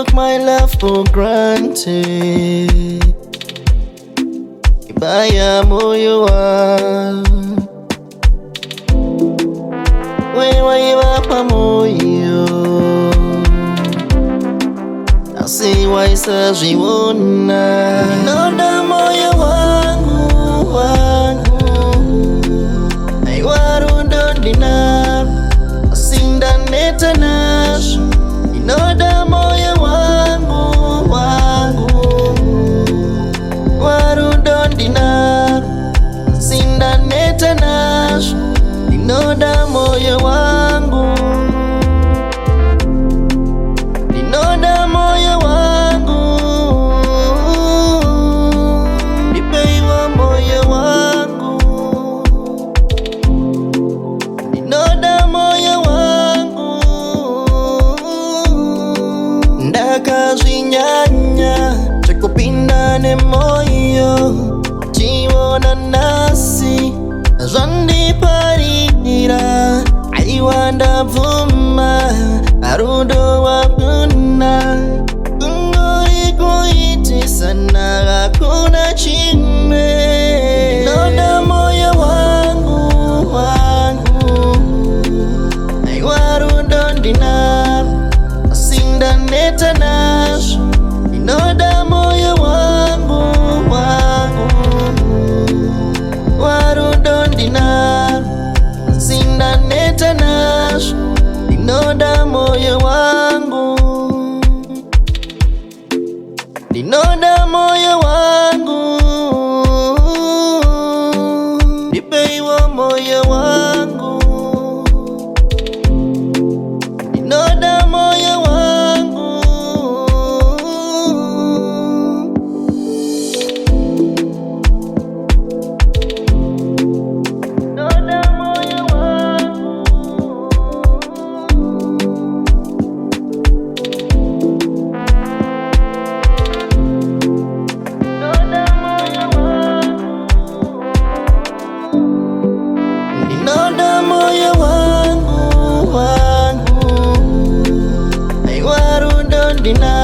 took my love for granted. Ibaya moyo wangu, wewe wapa moyo, asiwaisa jiwona. Ninoda moyo wangu, aiwarundo dinar, asinda netanash. Ninoda moyo wangu, warundo dinar, asinda netanash. Ninoda moyo wangu, ninoda moyo wangu, nipeiwa moyo wangu, ninoda moyo wangu. Ndakazinyanya chakupindane moyo, chiwona nasi zvandiparira. Aiwanda vuma arudo wakuna, kungori kuitisana hakuna chimwe. Ninoda moyo wangu, aiwarundo dinar, asinda netanash. Ninoda moyo wangu, warundo dinar, asinda netanash. Ninoda moyo wangu, ninoda moyo wangu, nipeiwa moyo wangu, ninoda moyo wangu. Ninoda moyo wangu, ninoda moyo wangu, aiwarundo dinar.